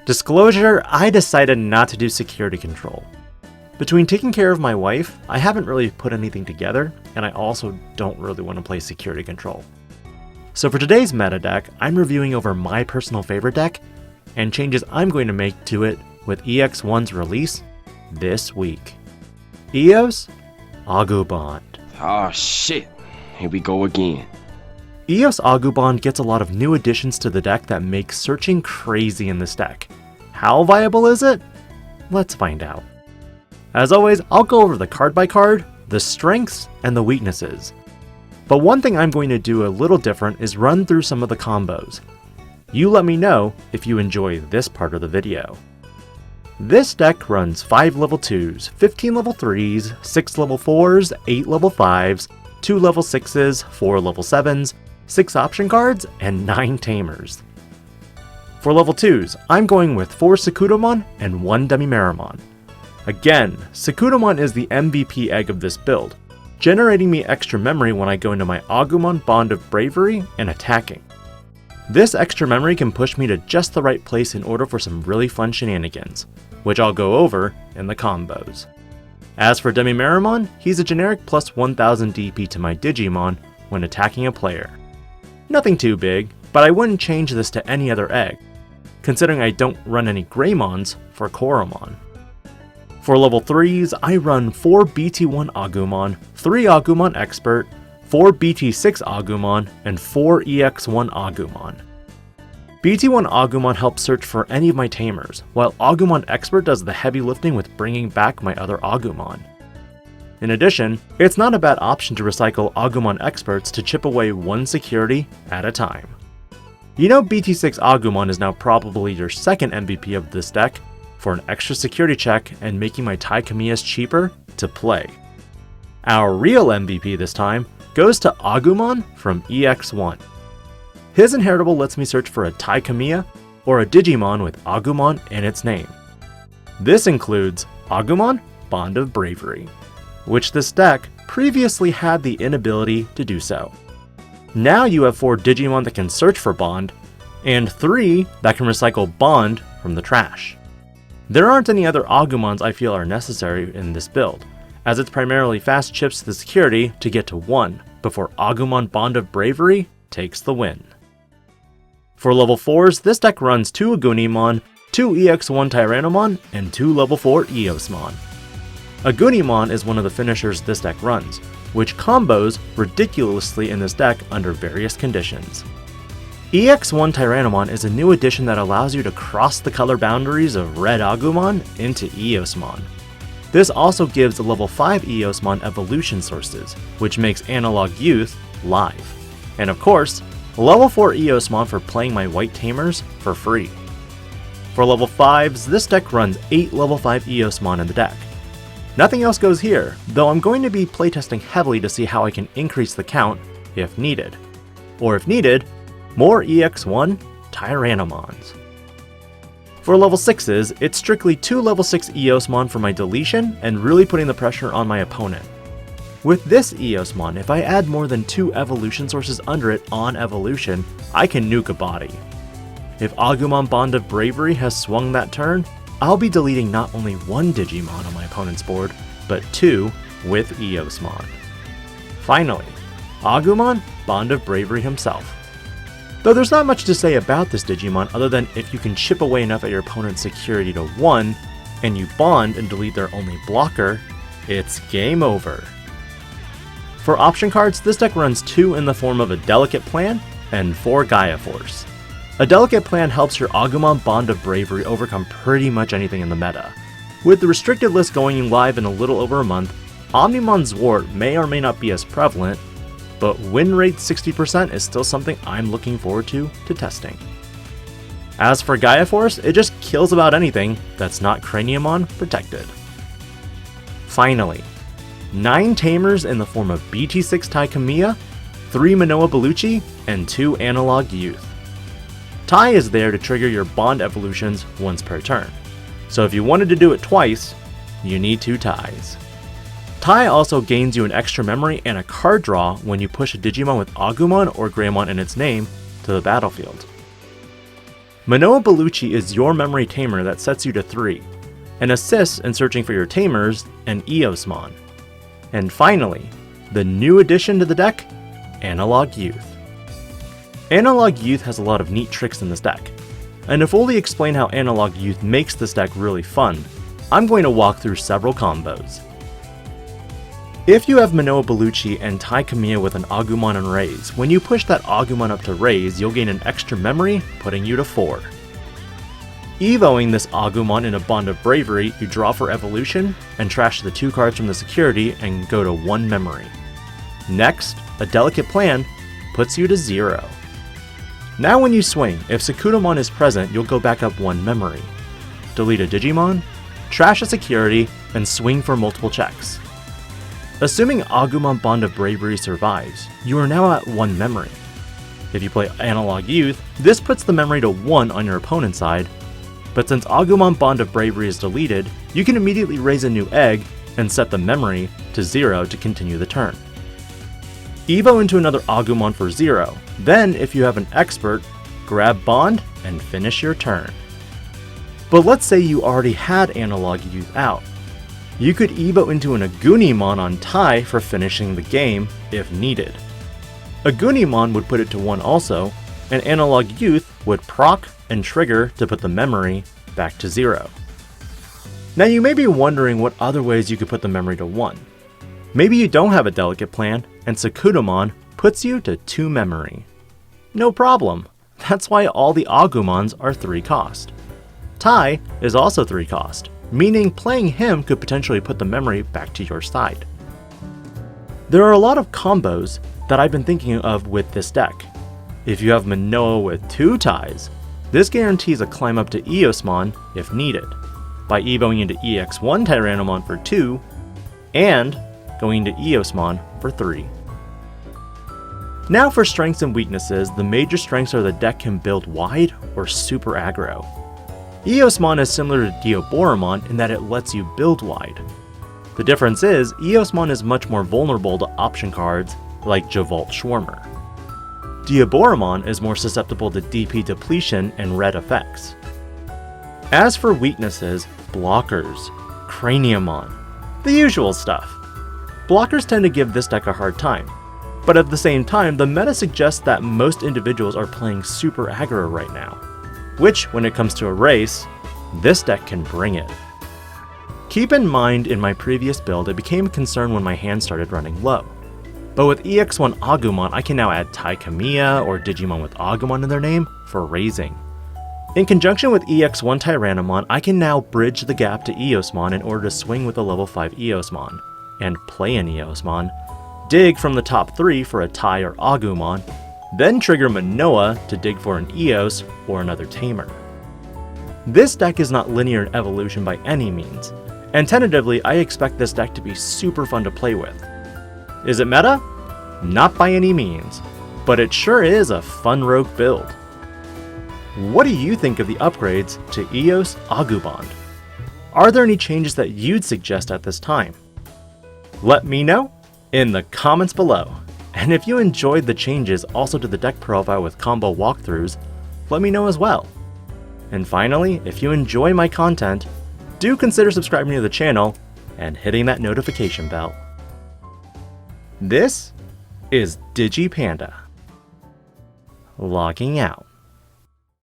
Disclosure, I decided not to do security control. Between taking care of my wife, I haven't really put anything together, and I also don't really want to play security control. So for today's meta deck, I'm reviewing over my personal favorite deck, and changes I'm going to make to it with EX1's release this week. Eos-Agubond. Oh shit, here we go again. Eos-Agubond gets a lot of new additions to the deck that make searching crazy in this deck. How viable is it? Let's find out. As always, I'll go over the card by card, the strengths, and the weaknesses. But one thing I'm going to do a little different is run through some of the combos. You let me know if you enjoy this part of the video. This deck runs 5 level 2s, 15 level 3s, 6 level 4s, 8 level 5s, 2 level 6s, 4 level 7s, 6 option cards, and 9 Tamers. For level 2s, I'm going with 4 Agumon and 1 Digimon. Again, Agumon is the MVP egg of this build, generating me extra memory when I go into my Agumon Bond of Bravery and attacking. This extra memory can push me to just the right place in order for some really fun shenanigans, which I'll go over in the combos. As for Digimon, he's a generic plus 1000 DP to my Digimon when attacking a player. Nothing too big, but I wouldn't change this to any other egg, considering I don't run any Greymons for Koromon. For level 3s, I run 4 BT1 Agumon, 3 Agumon Expert, 4 BT6 Agumon, and 4 EX1 Agumon. BT1 Agumon helps search for any of my Tamers, while Agumon Expert does the heavy lifting with bringing back my other Agumon. In addition, it's not a bad option to recycle Agumon Experts to chip away one security at a time. You know BT6 Agumon is now probably your second MVP of this deck for an extra security check and making my Tai Kamiyas cheaper to play. Our real MVP this time goes to Agumon from EX1. His inheritable lets me search for a Tai Kamiya or a Digimon with Agumon in its name. This includes Agumon Bond of Bravery, which this deck previously had the inability to do so. Now you have 4 Digimon that can search for Bond, and 3 that can recycle Bond from the trash. There aren't any other Agumons I feel are necessary in this build, as it's primarily fast chips to the security to get to 1 before Agumon Bond of Bravery takes the win. For level 4s, this deck runs 2 Agumon, 2 EX1 Tyrannomon, and 2 level 4 Eosmon. Agumon is one of the finishers this deck runs, which combos ridiculously in this deck under various conditions. EX1 Tyrannomon is a new addition that allows you to cross the color boundaries of Red Agumon into Eosmon. This also gives level 5 Eosmon evolution sources, which makes Analog Youth live. And of course, level 4 Eosmon for playing my white Tamers for free. For level 5s, this deck runs 8 level 5 Eosmon in the deck. Nothing else goes here, though I'm going to be playtesting heavily to see how I can increase the count if needed. Or if needed, more EX1 Tyrannomons. For level 6s, it's strictly 2 level 6 Eosmon for my deletion and really putting the pressure on my opponent. With this Eosmon, if I add more than 2 evolution sources under it on evolution, I can nuke a body. If Agumon Bond of Bravery has swung that turn, I'll be deleting not only 1 Digimon on my opponent's board, but 2 with Eosmon. Finally, Agumon Bond of Bravery himself. Though there's not much to say about this Digimon other than if you can chip away enough at your opponent's security to 1, and you bond and delete their only blocker, it's game over. For option cards, this deck runs 2 in the form of a Delicate Plan and 4 Gaia Force. A Delicate Plan helps your Agumon Bond of Bravery overcome pretty much anything in the meta. With the restricted list going live in a little over a month, Omnimon's Zwart may or may not be as prevalent, but win rate 60% is still something I'm looking forward to testing. As for Gaia Force, it just kills about anything that's not Craniumon protected. Finally, 9 Tamers in the form of BT6 Tai Kamiya, 3 Manoa Bellucci, and 2 Analog Youth. Tai is there to trigger your Bond evolutions once per turn, so if you wanted to do it twice, you need 2 Tais. Tai also gains you an extra memory and a card draw when you push a Digimon with Agumon or Greymon in its name to the battlefield. Manoa Bellucci is your memory tamer that sets you to 3, and assists in searching for your tamers and Eosmon. And finally, the new addition to the deck, Analog Youth. Analog Youth has a lot of neat tricks in this deck, and to fully explain how Analog Youth makes this deck really fun, I'm going to walk through several combos. If you have Manoa Bellucci and Tai Kamiya with an Agumon and Raise, when you push that Agumon up to Raise, you'll gain an extra memory, putting you to 4. Evoing this Agumon in a Bond of Bravery, you draw for evolution, and trash the 2 cards from the security and go to 1 memory. Next, a Delicate Plan puts you to 0. Now when you swing, if Sakudamon is present, you'll go back up 1 memory. Delete a Digimon, trash a security, and swing for multiple checks. Assuming Agumon Bond of Bravery survives, you are now at 1 memory. If you play Analog Youth, this puts the memory to 1 on your opponent's side, but since Agumon Bond of Bravery is deleted, you can immediately raise a new egg and set the memory to 0 to continue the turn. Evo into another Agumon for 0, then if you have an expert, grab Bond and finish your turn. But let's say you already had Analog Youth out. You could Evo into an Agumon on Tai for finishing the game if needed. Agumon would put it to 1 also, and Analog Youth would proc and trigger to put the memory back to 0. Now you may be wondering what other ways you could put the memory to 1. Maybe you don't have a Delicate Plan, and Sakudamon puts you to 2 memory. No problem, that's why all the Agumons are 3 cost. Tai is also 3 cost, meaning playing him could potentially put the memory back to your side. There are a lot of combos that I've been thinking of with this deck. If you have Manoa with 2 Tais, this guarantees a climb up to Eosmon if needed, by evoing into EX1 Tyrannomon for 2, and going into Eosmon for 3. Now for strengths and weaknesses, the major strengths are the deck can build wide or super aggro. Eosmon is similar to Diaboromon in that it lets you build wide. The difference is, Eosmon is much more vulnerable to option cards like Javolt Schwarmer. Diaboromon is more susceptible to DP depletion and red effects. As for weaknesses, blockers, Craniamon, the usual stuff. Blockers tend to give this deck a hard time, but at the same time, the meta suggests that most individuals are playing super aggro right now, which, when it comes to a race, this deck can bring it. Keep in mind, in my previous build, it became a concern when my hand started running low. But with EX1 Agumon, I can now add Tai Kamiya or Digimon with Agumon in their name for raising. In conjunction with EX1 Tyrannomon, I can now bridge the gap to Eosmon in order to swing with a level 5 Eosmon, and play an Eosmon, dig from the top 3 for a Tai or Agumon, then trigger Manoa to dig for an Eos or another Tamer. This deck is not linear in evolution by any means, and tentatively I expect this deck to be super fun to play with. Is it meta? Not by any means, but it sure is a fun rogue build. What do you think of the upgrades to Eos-Agubond? Are there any changes that you'd suggest at this time? Let me know in the comments below. And if you enjoyed the changes also to the deck profile with combo walkthroughs, let me know as well. And finally, if you enjoy my content, do consider subscribing to the channel and hitting that notification bell. This is Digi-Panda, logging out.